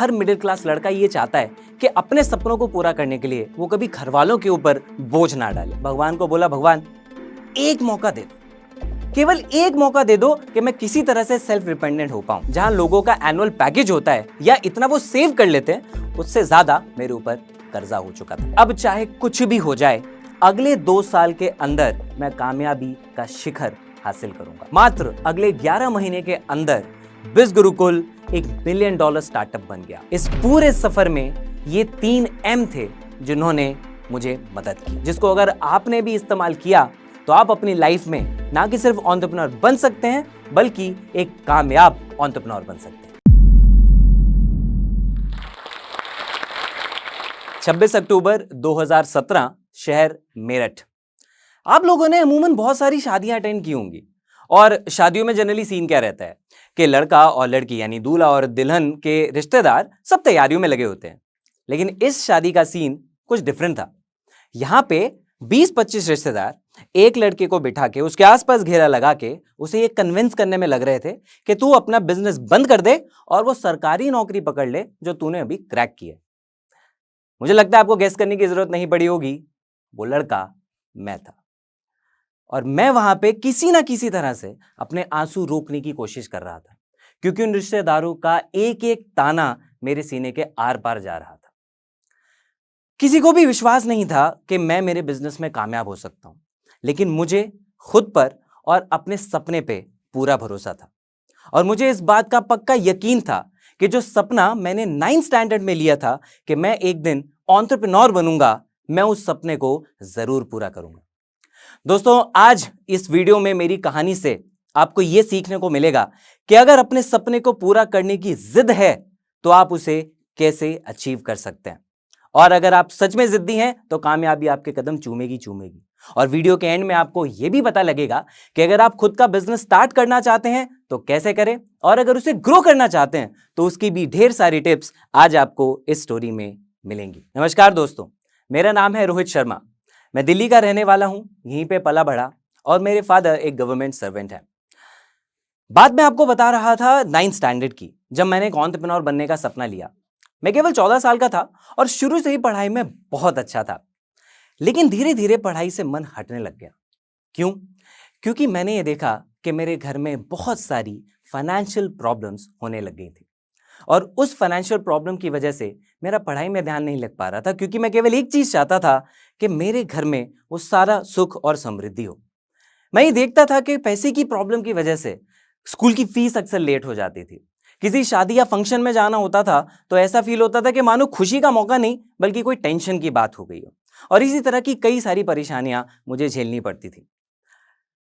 हर middle class लड़का ये चाहता है कि अपने सपनों को पूरा करने के लिए वो कभी घर वालों के ऊपर बोझ ना डाले। भगवान को बोला, भगवान एक मौका दे दो, केवल एक मौका दे दो कि मैं किसी तरह से सेल्फ डिपेंडेंट हो पाऊं। जहां लोगों का एनुअल पैकेज होता है या इतना वो सेव कर लेते हैं, उससे ज्यादा मेरे ऊपर कर्जा हो चुका था। अब चाहे कुछ भी हो जाए, अगले 2 साल के अंदर मैं कामयाबी का शिखर हासिल करूंगा। मात्र अगले 11 महीने के अंदर बिज गुरुकुल एक $1 बिलियन स्टार्टअप बन गया। इस पूरे सफर में ये 3 M थे जिन्होंने मुझे मदद की, जिसको अगर आपने भी इस्तेमाल किया तो आप अपनी लाइफ में ना कि सिर्फ एंटरप्रेन्योर बन सकते हैं, बल्कि एक कामयाब एंटरप्रेन्योर बन सकते हैं। 26 अक्टूबर 2017, शहर मेरठ। आप लोगों ने अमूमन बहुत सारी शादियां अटेंड की होंगी और शादियों में जनरली सीन क्या रहता है कि लड़का और लड़की यानी दूल्हा और दुल्हन के रिश्तेदार सब तैयारियों में लगे होते हैं। लेकिन इस शादी का सीन कुछ डिफरेंट था। यहां पे 20-25 रिश्तेदार एक लड़के को बिठा के उसके आसपास घेरा लगा के उसे ये कन्विंस करने में लग रहे थे कि तू अपना बिजनेस बंद कर दे और वो सरकारी नौकरी पकड़ ले जो तूने अभी क्रैक की है। मुझे लगता है आपको गेस करने की जरूरत नहीं पड़ी होगी, वो लड़का मैं था। और मैं वहां पे किसी ना किसी तरह से अपने आंसू रोकने की कोशिश कर रहा था, क्योंकि उन रिश्तेदारों का एक एक ताना मेरे सीने के आर पार जा रहा था। किसी को भी विश्वास नहीं था कि मैं मेरे बिजनेस में कामयाब हो सकता हूं, लेकिन मुझे खुद पर और अपने सपने पे पूरा भरोसा था। और मुझे इस बात का पक्का यकीन था कि जो सपना मैंने 9th स्टैंडर्ड में लिया था कि मैं एक दिन एंटरप्रेन्योर बनूंगा, मैं उस सपने को जरूर पूरा करूंगा। दोस्तों, आज इस वीडियो में मेरी कहानी से आपको यह सीखने को मिलेगा कि अगर अपने सपने को पूरा करने की जिद है तो आप उसे कैसे अचीव कर सकते हैं। और अगर आप सच में जिद्दी हैं तो कामयाबी आपके कदम चूमेगी चूमेगी। और वीडियो के एंड में आपको यह भी पता लगेगा कि अगर आप खुद का बिजनेस स्टार्ट करना चाहते हैं तो कैसे करें, और अगर उसे ग्रो करना चाहते हैं तो उसकी भी ढेर सारी टिप्स आज आपको इस स्टोरी में मिलेंगी। नमस्कार दोस्तों, मेरा नाम है रोहित शर्मा। मैं दिल्ली का रहने वाला हूं, यहीं पे पला बढ़ा, और मेरे फादर एक गवर्नमेंट सर्वेंट है। बात मैं आपको बता रहा था 9th स्टैंडर्ड की, जब मैंने एक एंटरप्रेन्योर बनने का सपना लिया। मैं केवल 14 साल का था और शुरू से ही पढ़ाई में बहुत अच्छा था, लेकिन धीरे धीरे पढ़ाई से मन हटने लग गया। क्यों? क्योंकि मैंने ये देखा कि मेरे घर में बहुत सारी फाइनेंशियल प्रॉब्लम्स होने लग गई थी, और उस फाइनेंशियल प्रॉब्लम की वजह से मेरा पढ़ाई में ध्यान नहीं लग पा रहा था, क्योंकि मैं केवल एक चीज चाहता था कि मेरे घर में वो सारा सुख और समृद्धि हो। मैं ये देखता था कि पैसे की प्रॉब्लम की वजह से स्कूल की फीस अक्सर लेट हो जाती थी। किसी शादी या फंक्शन में जाना होता था तो ऐसा फील होता था कि मानो खुशी का मौका नहीं बल्कि कोई टेंशन की बात हो गई हो। और इसी तरह की कई सारी परेशानियां मुझे झेलनी पड़ती थी।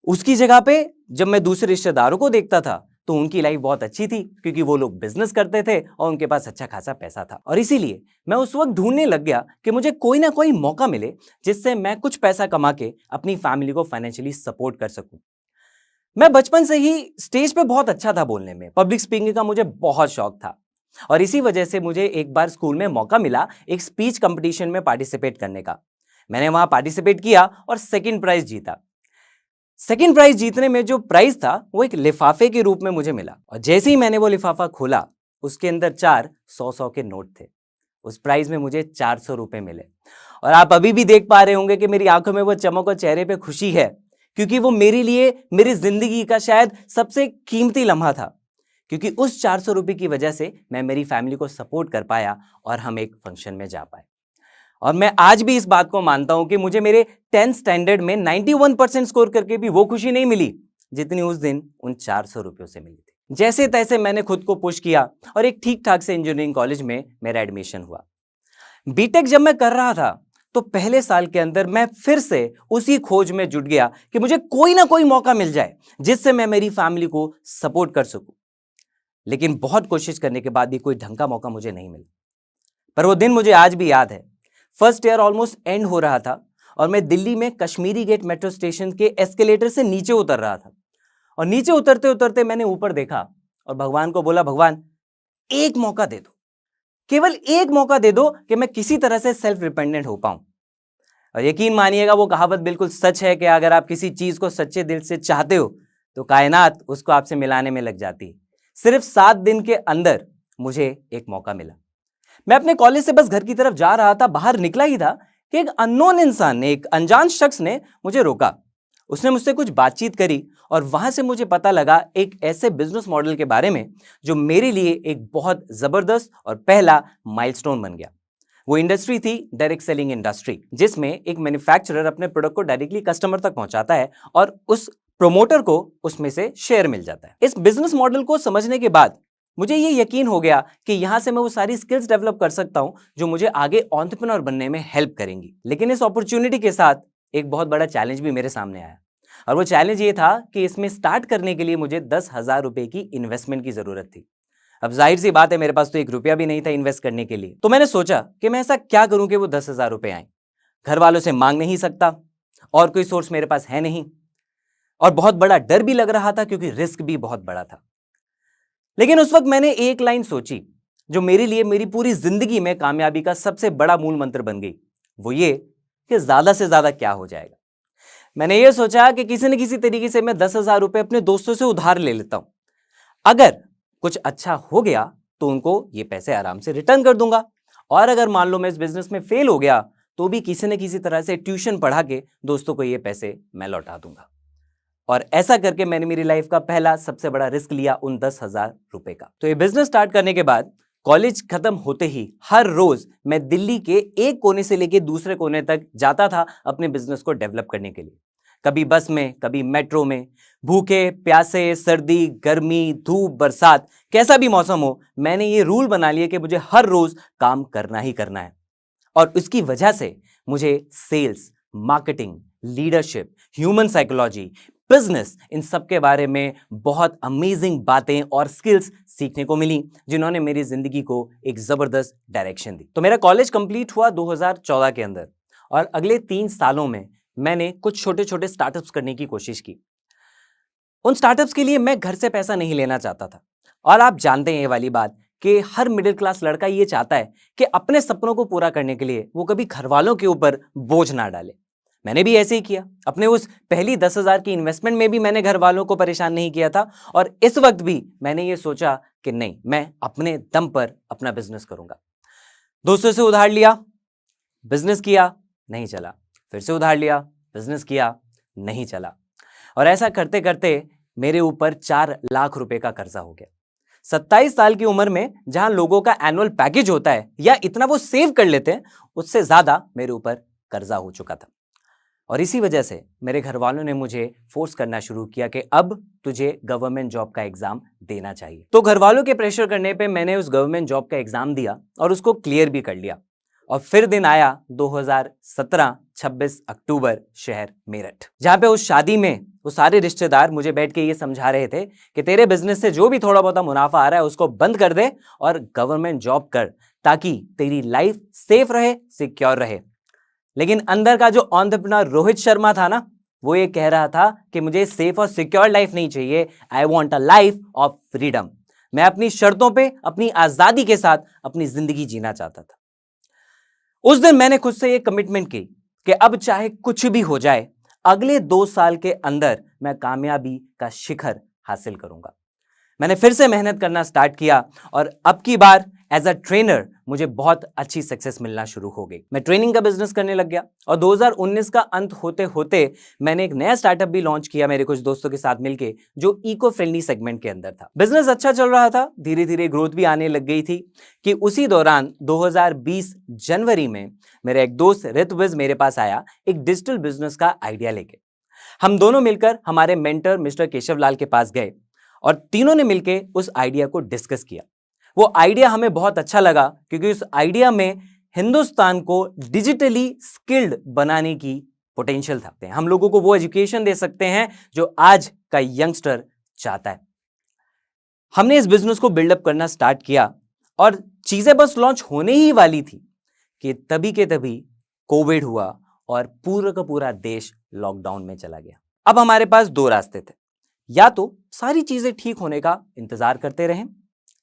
उसकी जगह पे जब मैं दूसरे रिश्तेदारों को देखता था तो उनकी लाइफ बहुत अच्छी थी, क्योंकि वो लोग बिजनेस करते थे और उनके पास अच्छा खासा पैसा था। और इसीलिए मैं उस वक्त ढूंढने लग गया कि मुझे कोई ना कोई मौका मिले जिससे मैं कुछ पैसा कमा के अपनी फैमिली को फाइनेंशियली सपोर्ट कर सकूं। मैं बचपन से ही स्टेज पे बहुत अच्छा था बोलने में, पब्लिक स्पीकिंग का मुझे बहुत शौक था, और इसी वजह से मुझे एक बार स्कूल में मौका मिला एक स्पीच कंपटीशन में पार्टिसिपेट करने का। मैंने वहां पार्टिसिपेट किया और सेकंड प्राइज जीता। सेकंड प्राइज जीतने में जो प्राइज था वो एक लिफाफे के रूप में मुझे मिला, और जैसे ही मैंने वो लिफाफा खोला उसके अंदर 4 100 के नोट थे। उस प्राइज में मुझे 400 रुपए मिले, और आप अभी भी देख पा रहे होंगे कि मेरी आंखों में वो चमक और चेहरे पे खुशी है, क्योंकि वो मेरे लिए मेरी जिंदगी का शायद सबसे कीमती लम्हा था। क्योंकि उस 400 रुपए की वजह से मैं मेरी फैमिली को सपोर्ट कर पाया और हम एक फंक्शन में जा पाए। और मैं आज भी इस बात को मानता हूं कि मुझे मेरे 10th स्टैंडर्ड में 91% स्कोर करके भी वो खुशी नहीं मिली जितनी उस दिन उन 400 रुपयों से मिली थी। जैसे तैसे मैंने खुद को पुश किया और एक ठीक ठाक से इंजीनियरिंग कॉलेज में मेरा एडमिशन हुआ। बीटेक जब मैं कर रहा था तो पहले साल के अंदर मैं फिर से उसी खोज में जुट गया कि मुझे कोई ना कोई मौका मिल जाए जिससे मैं मेरी फैमिली को सपोर्ट कर सकूं। लेकिन बहुत कोशिश करने के बाद भी कोई ढंग का मौका मुझे नहीं मिला। पर वो दिन मुझे आज भी याद है। फर्स्ट ईयर ऑलमोस्ट एंड हो रहा था और मैं दिल्ली में कश्मीरी गेट मेट्रो स्टेशन के एस्केलेटर से नीचे उतर रहा था, और नीचे उतरते उतरते मैंने ऊपर देखा और भगवान को बोला, भगवान एक मौका दे दो, केवल एक मौका दे दो कि मैं किसी तरह से सेल्फ डिपेंडेंट हो पाऊं। और यकीन मानिएगा वो कहावत बिल्कुल सच है कि अगर आप किसी चीज को सच्चे दिल से चाहते हो तो कायनात उसको आपसे मिलाने में लग जाती है। सिर्फ 7 दिन के अंदर मुझे एक मौका मिला। मैं अपने कॉलेज से बस घर की तरफ जा रहा था, बाहर निकला ही था कि एक अननोन इंसान ने, एक अनजान शख्स ने मुझे रोका। उसने मुझसे कुछ बातचीत करी और वहां से मुझे पता लगा एक ऐसे बिजनेस मॉडल के बारे में जो मेरे लिए एक बहुत जबरदस्त और पहला माइलस्टोन बन गया। वो इंडस्ट्री थी डायरेक्ट सेलिंग इंडस्ट्री, जिसमें एक मैन्युफैक्चरर अपने प्रोडक्ट को डायरेक्टली कस्टमर तक पहुंचाता है और उस प्रोमोटर को उसमें से शेयर मिल जाता है। इस बिजनेस मॉडल को समझने के बाद मुझे ये यकीन हो गया कि यहां से मैं वो सारी स्किल्स डेवलप कर सकता हूं जो मुझे आगे एंटरप्रेन्योर बनने में हेल्प करेंगी। लेकिन इस अपॉर्चुनिटी के साथ एक बहुत बड़ा चैलेंज भी मेरे सामने आया, और वो चैलेंज ये था कि इसमें स्टार्ट करने के लिए मुझे 10,000 रुपए की इन्वेस्टमेंट की जरूरत थी। अब जाहिर सी बात है, मेरे पास तो 1 रुपया भी नहीं था इन्वेस्ट करने के लिए। तो मैंने सोचा कि मैं ऐसा क्या करूं कि वो 10,000 रुपए आए। घर वालों से मांग नहीं सकता और कोई सोर्स मेरे पास है नहीं, और बहुत बड़ा डर भी लग रहा था क्योंकि रिस्क भी बहुत बड़ा था। लेकिन उस वक्त मैंने एक लाइन सोची जो मेरे लिए मेरी पूरी जिंदगी में कामयाबी का सबसे बड़ा मूल मंत्र बन गई। वो ये कि ज्यादा से ज्यादा क्या हो जाएगा। मैंने ये सोचा कि किसी न किसी तरीके से मैं 10,000 रुपए अपने दोस्तों से उधार ले लेता हूं। अगर कुछ अच्छा हो गया तो उनको ये पैसे आराम से रिटर्न कर दूंगा, और अगर मान लो मैं इस बिजनेस में फेल हो गया तो भी किसी न किसी तरह से ट्यूशन पढ़ा के दोस्तों को ये पैसे मैं लौटा दूंगा। और ऐसा करके मैंने मेरी लाइफ का पहला सबसे बड़ा रिस्क लिया उन 10,000 रुपए का। तो ये बिजनेस स्टार्ट करने के बाद कॉलेज खत्म होते ही हर रोज मैं दिल्ली के एक कोने से लेके दूसरे कोने तक जाता था अपने बिजनेस को डेवलप करने के लिए। कभी बस में, कभी मेट्रो में, भूखे प्यासे, सर्दी गर्मी, धूप बरसात, कैसा भी मौसम हो, मैंने ये रूल बना लिया कि मुझे हर रोज काम करना ही करना है। और उसकी वजह से मुझे sales, marketing, leadership, human psychology, business, इन सब के बारे में बहुत अमेजिंग बातें और स्किल्स सीखने को मिली, जिन्होंने मेरी जिंदगी को एक जबरदस्त डायरेक्शन दी। तो मेरा कॉलेज कंप्लीट हुआ 2014 के अंदर, और अगले 3 सालों में मैंने कुछ छोटे छोटे स्टार्टअप्स करने की कोशिश की। उन स्टार्टअप्स के लिए मैं घर से पैसा नहीं लेना चाहता था, और आप जानते हैं ये वाली बात कि हर मिडिल क्लास लड़का ये चाहता है कि अपने सपनों को पूरा करने के लिए वो कभी घर वालों के ऊपर बोझ ना डाले। मैंने भी ऐसे ही किया। अपने उस पहली 10,000 की इन्वेस्टमेंट में भी मैंने घर वालों को परेशान नहीं किया था, और इस वक्त भी मैंने ये सोचा कि नहीं, मैं अपने दम पर अपना बिजनेस करूंगा। दोस्तों से उधार लिया, बिजनेस किया, नहीं चला, फिर से उधार लिया, बिजनेस किया, नहीं चला, और ऐसा करते करते मेरे ऊपर 4 लाख रुपए का कर्जा हो गया। 27 साल की उम्र में जहां लोगों का एनुअल पैकेज होता है या इतना वो सेव कर लेते हैं, उससे ज्यादा मेरे ऊपर कर्जा हो चुका था। और इसी वजह से मेरे घर वालों ने मुझे फोर्स करना शुरू किया कि अब तुझे गवर्नमेंट जॉब का एग्जाम देना चाहिए। तो घर वालों के प्रेशर करने पे मैंने उस गवर्नमेंट जॉब का एग्जाम दिया और उसको क्लियर भी कर लिया। और फिर दिन आया 2017 26 अक्टूबर, शहर मेरठ, जहां पे उस शादी में वो सारे रिश्तेदार मुझे बैठ के ये समझा रहे थे कि तेरे बिजनेस से जो भी थोड़ा बहुत मुनाफा आ रहा है उसको बंद कर दे और गवर्नमेंट जॉब कर, ताकि तेरी लाइफ सेफ रहे, सिक्योर रहे। लेकिन अंदर का जो एंटरप्रेन्योर रोहित शर्मा था ना, वो ये कह रहा था कि मुझे सेफ और सिक्योर लाइफ नहीं चाहिए, I want a life of freedom. मैं अपनी शर्तों पे, अपनी आजादी के साथ अपनी जिंदगी जीना चाहता था। उस दिन मैंने खुद से ये कमिटमेंट की कि अब चाहे कुछ भी हो जाए, अगले 2 साल के अंदर मैं कामयाबी का शिखर हासिल करूंगा। मैंने फिर से मेहनत करना स्टार्ट किया, और अब की बार एज अ ट्रेनर मुझे बहुत अच्छी सक्सेस मिलना शुरू हो गई। मैं ट्रेनिंग का बिजनेस करने लग गया, और 2019 का अंत होते होते मैंने एक नया स्टार्टअप भी लॉन्च किया मेरे कुछ दोस्तों के साथ मिलके, जो इको फ्रेंडली सेगमेंट के अंदर था। बिजनेस अच्छा चल रहा था, धीरे धीरे ग्रोथ भी आने लग गई थी कि उसी दौरान 2020 जनवरी में मेरा एक दोस्त ऋतविज मेरे पास आया एक डिजिटल बिजनेस का आइडिया लेके। हम दोनों मिलकर हमारे मेंटर मिस्टर केशव लाल के पास गए, और तीनों ने मिलकर उस आइडिया को डिस्कस किया। वो आइडिया हमें बहुत अच्छा लगा, क्योंकि उस आइडिया में हिंदुस्तान को डिजिटली स्किल्ड बनाने की पोटेंशियल था। हम लोगों को वो एजुकेशन दे सकते हैं जो आज का यंगस्टर चाहता है। हमने इस बिजनेस को बिल्डअप करना स्टार्ट किया, और चीजें बस लॉन्च होने ही वाली थी कि तभी के तभी कोविड हुआ और पूरा का पूरा देश लॉकडाउन में चला गया। अब हमारे पास 2 रास्ते थे, या तो सारी चीजें ठीक होने का इंतजार करते रहें,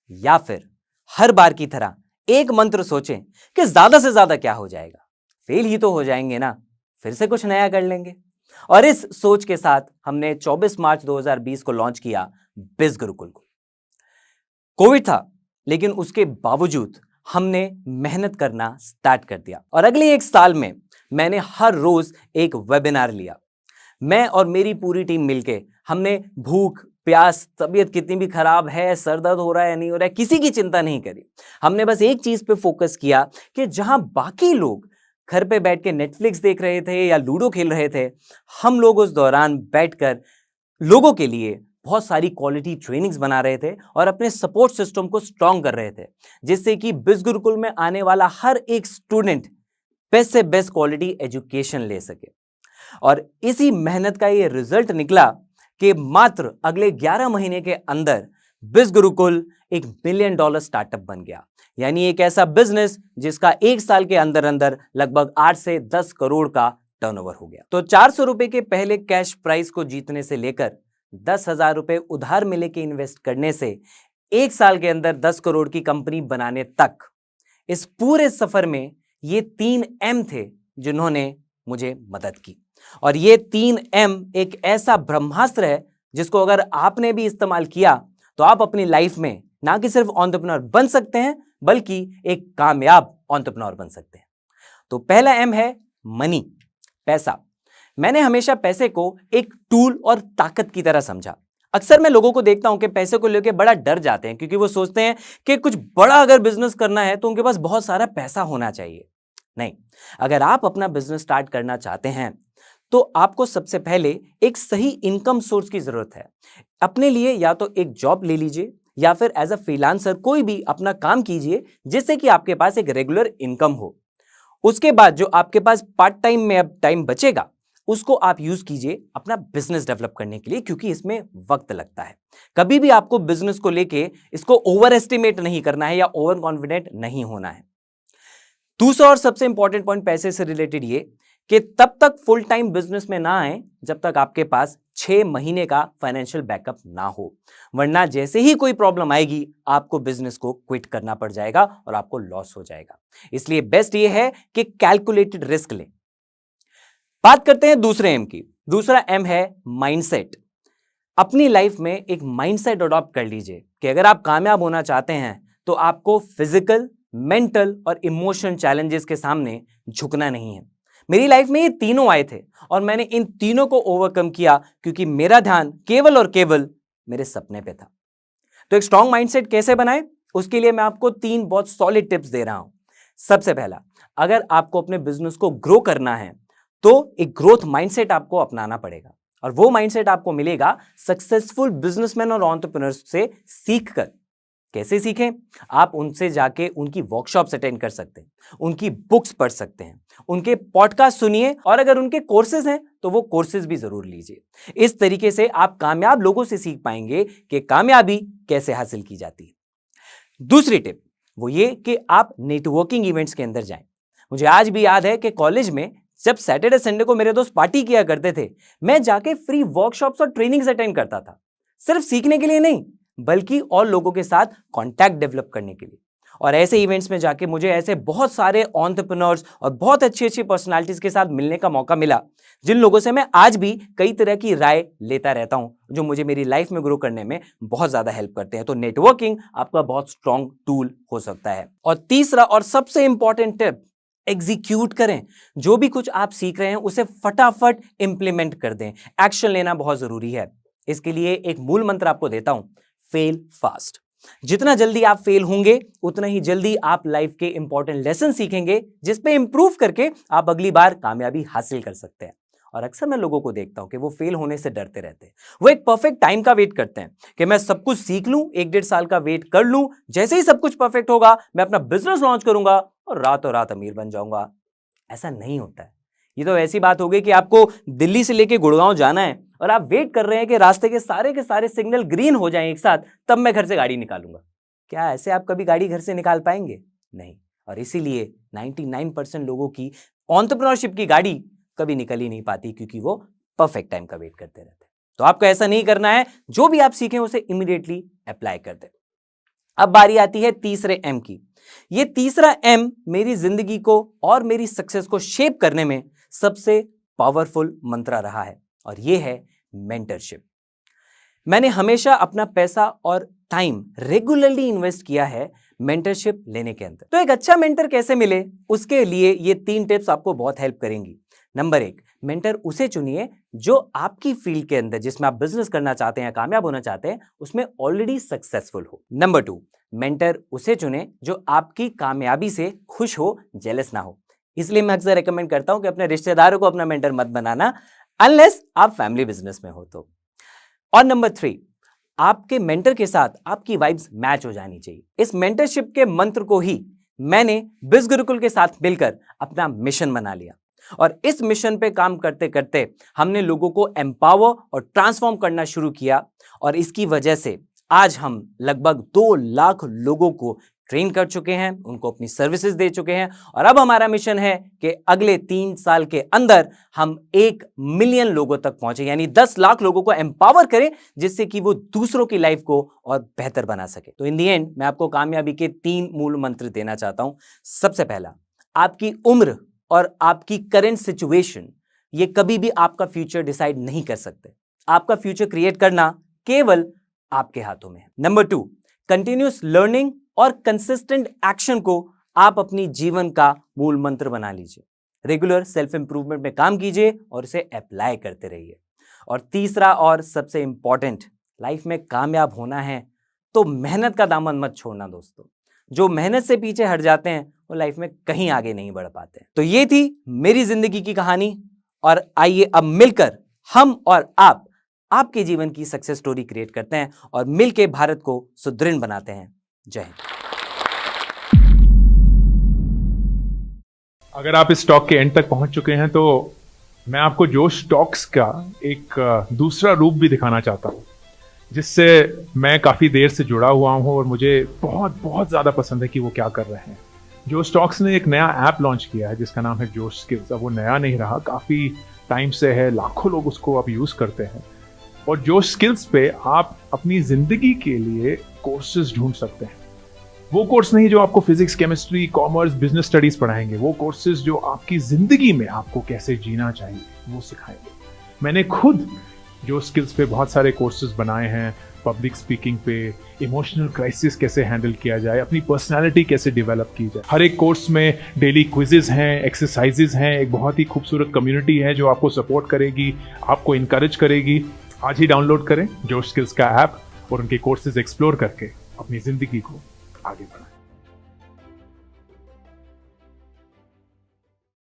या फिर हर बार की तरह एक मंत्र सोचें कि ज्यादा से ज्यादा क्या हो जाएगा, फेल ही तो हो जाएंगे ना, फिर से कुछ नया कर लेंगे। और इस सोच के साथ हमने 24 मार्च 2020 को लॉन्च किया बिज गुरुकुल को। कोविड था, लेकिन उसके बावजूद हमने मेहनत करना स्टार्ट कर दिया और अगले 1 साल में मैंने हर रोज एक वेबिनार लिया। मैं और मेरी पूरी टीम मिलके हमने भूख, प्यास, तबीयत कितनी भी खराब है, सर दर्द हो रहा है या नहीं हो रहा है, किसी की चिंता नहीं करी। हमने बस एक चीज पे फोकस किया कि जहां बाकी लोग घर पे बैठ के नेटफ्लिक्स देख रहे थे या लूडो खेल रहे थे, हम लोग उस दौरान बैठकर लोगों के लिए बहुत सारी क्वालिटी ट्रेनिंग्स बना रहे थे और अपने सपोर्ट सिस्टम को स्ट्रांग कर रहे थे, जिससे कि बिज गुरुकुल में आने वाला हर एक स्टूडेंट बेस्ट से बेस्ट क्वालिटी एजुकेशन ले सके। और इसी मेहनत का ये रिजल्ट निकला कि मात्र अगले 11 महीने के अंदर बिज गुरुकुल एक $1 मिलियन स्टार्टअप बन गया। यानी एक ऐसा बिजनेस जिसका 1 साल के अंदर अंदर लगभग 8 से 10 करोड़ का टर्नओवर हो गया। तो 400 रुपए के पहले कैश प्राइस को जीतने से लेकर 10,000 रुपए उधार मिले के इन्वेस्ट करने से 1 साल के अंदर 10 करोड़ की कंपनी बनाने तक, इस पूरे सफर में ये 3 M थे जिन्होंने मुझे मदद की। और ये 3 M एक ऐसा ब्रह्मास्त्र है जिसको अगर आपने भी इस्तेमाल किया तो आप अपनी लाइफ में ना कि सिर्फ एंटरप्रेन्योर बन सकते हैं बल्कि एक कामयाब एंटरप्रेन्योर बन सकते हैं। तो पहला M है मनी, पैसा। मैंने हमेशा पैसे को एक टूल और ताकत की तरह समझा। अक्सर मैं लोगों को देखता हूं कि पैसे को लेकर बड़ा डर जाते हैं क्योंकि वो सोचते हैं कि कुछ बड़ा अगर बिजनेस करना है तो उनके पास बहुत सारा पैसा होना चाहिए। नहीं, अगर आप अपना बिजनेस स्टार्ट करना चाहते हैं तो आपको सबसे पहले एक सही इनकम सोर्स की जरूरत है। अपने लिए या तो एक जॉब ले लीजिए या फिर एज अ फ्रीलांसर कोई भी अपना काम कीजिए जिससे कि आपके पास एक रेगुलर इनकम हो। उसके बाद जो आपके पास पार्ट टाइम में अब टाइम बचेगा उसको आप यूज कीजिए अपना बिजनेस डेवलप करने के लिए, क्योंकि इसमें वक्त लगता है। कभी भी आपको बिजनेस को लेके इसको ओवर एस्टिमेट नहीं करना है या ओवर कॉन्फिडेंट नहीं होना है। दूसरा और सबसे इंपॉर्टेंट पॉइंट पैसे से रिलेटेड ये कि तब तक फुल टाइम बिजनेस में ना आए जब तक आपके पास 6 महीने का फाइनेंशियल बैकअप ना हो, वरना जैसे ही कोई प्रॉब्लम आएगी आपको बिजनेस को क्विट करना पड़ जाएगा और आपको लॉस हो जाएगा। इसलिए बेस्ट ये है कि कैलकुलेटेड रिस्क लें। बात करते हैं दूसरे M की। दूसरा M है माइंडसेट। अपनी लाइफ में एक माइंडसेट अडॉप्ट कर लीजिए कि अगर आप कामयाब होना चाहते हैं तो आपको फिजिकल, मेंटल और इमोशनल चैलेंजेस के सामने झुकना नहीं है। मेरी लाइफ में ये तीनों आए थे और मैंने इन तीनों को ओवरकम किया क्योंकि मेरा ध्यान केवल और केवल मेरे सपने पे था। तो एक स्ट्रॉन्ग माइंडसेट कैसे बनाए, उसके लिए मैं आपको 3 बहुत सॉलिड टिप्स दे रहा हूं। सबसे पहला, अगर आपको अपने बिजनेस को ग्रो करना है तो एक ग्रोथ माइंडसेट आपको अपनाना पड़ेगा और वो माइंडसेट आपको मिलेगा सक्सेसफुल बिजनेसमैन और एंटरप्रेन्योर्स से सीखकर। कैसे सीखें? आप उनसे जाके उनकी वर्कशॉप्स अटेंड कर सकते हैं, उनकी बुक्स पढ़ सकते हैं, उनके पॉडकास्ट सुनिए और अगर उनके कोर्सेज हैं तो वो कोर्सेज भी जरूर लीजिए। इस तरीके से आप कामयाब लोगों से सीख पाएंगे कि कामयाबी कैसे हासिल की जाती है। दूसरी टिप वो ये कि आप नेटवर्किंग इवेंट्स के अंदर जाएं। मुझे आज भी याद है कि कॉलेज में जब सैटरडे संडे को मेरे दोस्त पार्टी किया करते थे, मैं जाके फ्री वर्कशॉप्स और ट्रेनिंग्स अटेंड करता था, सिर्फ सीखने के लिए नहीं बल्कि और लोगों के साथ कांटेक्ट डेवलप करने के लिए। और ऐसे इवेंट्स में जाके मुझे ऐसे बहुत सारे एंटरप्रेन्योर्स और बहुत अच्छी अच्छी पर्सनालिटीज के साथ मिलने का मौका मिला, जिन लोगों से मैं आज भी कई तरह की राय लेता रहता हूं, जो मुझे मेरी लाइफ में ग्रो करने में बहुत ज्यादा हेल्प करते हैं। तो नेटवर्किंग आपका बहुत स्ट्रॉन्ग टूल हो सकता है। और तीसरा और सबसे इंपॉर्टेंट टिप, एग्जीक्यूट करें। जो भी कुछ आप सीख रहे हैं उसे फटाफट इंप्लीमेंट कर दें। एक्शन लेना बहुत जरूरी है। इसके लिए एक मूल मंत्र आपको देता हूं, फेल फास्ट। जितना जल्दी आप फेल होंगे उतना ही जल्दी आप लाइफ के इंपॉर्टेंट लेसन सीखेंगे, जिस पे इंप्रूव करके आप अगली बार कामयाबी हासिल कर सकते हैं। और अक्सर मैं लोगों को देखता हूं कि वो फेल होने से डरते रहते हैं। वो एक परफेक्ट टाइम का वेट करते हैं कि मैं सब कुछ सीख लूं, 1-1.5 साल का वेट कर लूं, जैसे ही सब कुछ परफेक्ट होगा मैं अपना बिजनेस लॉन्च करूंगा और रातों रात अमीर बन जाऊंगा। ऐसा नहीं होता है। ये तो ऐसी बात हो गई कि आपको दिल्ली से लेके गुड़गांव जाना है और आप वेट कर रहे हैं कि रास्ते के सारे सिग्नल ग्रीन हो जाएं एक साथ, तब मैं घर से गाड़ी निकालूंगा। क्या ऐसे आप कभी गाड़ी घर से निकाल पाएंगे? नहीं। और इसीलिए 99% लोगों की एंटरप्रेन्योरशिप की गाड़ी कभी निकल ही नहीं पाती, क्योंकि वो परफेक्ट टाइम का वेट करते रहते हैं। तो आपको ऐसा नहीं करना है। जो भी आप सीखें उसे इमीडिएटली अप्लाई कर दें। अब बारी आती है तीसरे M की। ये तीसरा M मेरी जिंदगी को और मेरी सक्सेस को शेप करने में सबसे पावरफुल मंत्र रहा है और ये है मेंटरशिप। मैंने हमेशा अपना पैसा और टाइम रेगुलरली इन्वेस्ट किया है मेंटरशिप लेने के अंदर। तो एक अच्छा मेंटर कैसे मिले, उसके लिए ये 3 टिप्स आपको बहुत हेल्प करेंगी। नंबर 1, मेंटर उसे चुनिए जो आपकी फील्ड के अंदर, जिसमें आप बिजनेस करना चाहते हैं, कामयाब होना चाहते हैं, उसमें ऑलरेडी सक्सेसफुल हो। नंबर 2, मेंटर उसे चुने जो आपकी कामयाबी से खुश हो, जेलस ना हो। इसलिए मैं अक्सर रेकमेंड करता हूं कि अपने रिश्तेदारों को अपना मेंटर मत बनाना, अनलेस आप फैमिली बिजनेस में हो तो। और नंबर 3, आपके मेंटर के साथ आपकी वाइब्स मैच हो जानी चाहिए। इस मेंटरशिप के मंत्र को ही मैंने बिज गुरुकुल के साथ मिलकर अपना मिशन बना लिया, और इस मिशन पे काम करते करते हमने लोगों को एम्पावर और ट्रांसफॉर्म करना शुरू किया, और इसकी वजह से आज हम लगभग 2 लाख लोगों को ट्रेन कर चुके हैं, उनको अपनी सर्विसेज दे चुके हैं, और अब हमारा मिशन है कि अगले 3 साल के अंदर हम 1 मिलियन लोगों तक पहुंचे, यानी 10 लाख लोगों को एम्पावर करें, जिससे कि वो दूसरों की लाइफ को और बेहतर बना सके। तो इन दी एंड मैं आपको कामयाबी के 3 मूल मंत्र देना चाहता हूं। सबसे पहला, आपकी उम्र और आपकी करंट सिचुएशन ये कभी भी आपका फ्यूचर डिसाइड नहीं कर सकते। आपका फ्यूचर क्रिएट करना केवल आपके हाथों में है। नंबर 2, कंटिन्यूअस लर्निंग और कंसिस्टेंट एक्शन को आप अपनी जीवन का मूल मंत्र बना लीजिए। रेगुलर सेल्फ इंप्रूवमेंट में काम कीजिए और इसे अप्लाई करते रहिए। और तीसरा और सबसे इंपॉर्टेंट, लाइफ में कामयाब होना है तो मेहनत का दामन मत छोड़ना दोस्तों। जो मेहनत से पीछे हट जाते हैं वो लाइफ में कहीं आगे नहीं बढ़ पाते। तो ये थी मेरी जिंदगी की कहानी, और आइए अब मिलकर हम और आप आपके जीवन की सक्सेस स्टोरी क्रिएट करते हैं और मिलकर भारत को सुदृढ़ बनाते हैं। जय हिंद। अगर आप इस टॉक के एंड तक पहुंच चुके हैं तो मैं आपको जोश टॉक्स का एक दूसरा रूप भी दिखाना चाहता हूं, जिससे मैं काफ़ी देर से जुड़ा हुआ हूं और मुझे बहुत बहुत ज़्यादा पसंद है कि वो क्या कर रहे हैं। जोश टॉक्स ने एक नया ऐप लॉन्च किया है जिसका नाम है जोश स्किल्स। अब वो नया नहीं रहा, काफ़ी टाइम से है, लाखों लोग उसको अब यूज़ करते हैं। और जोश स्किल्स पे आप अपनी ज़िंदगी के लिए कोर्सेज ढूंढ सकते हैं। वो कोर्स नहीं जो आपको physics, chemistry, commerce, business studies पढ़ाएंगे, वो कोर्सेज जो आपकी जिंदगी में आपको कैसे जीना चाहिए वो सिखाएंगे। मैंने खुद जो स्किल्स पे बहुत सारे कोर्सेज बनाए हैं, पब्लिक स्पीकिंग पे, इमोशनल क्राइसिस कैसे हैंडल किया जाए, अपनी पर्सनालिटी कैसे डेवलप की जाए। हर एक कोर्स में डेली क्विजेज हैं, एक्सरसाइजेज हैं, एक बहुत ही खूबसूरत कम्युनिटी है जो आपको सपोर्ट करेगी, आपको इनकरेज करेगी। आज ही डाउनलोड करें जोश स्किल्स का ऐप और उनके कोर्सेज एक्सप्लोर करके अपनी जिंदगी को आगे बढ़ाएं।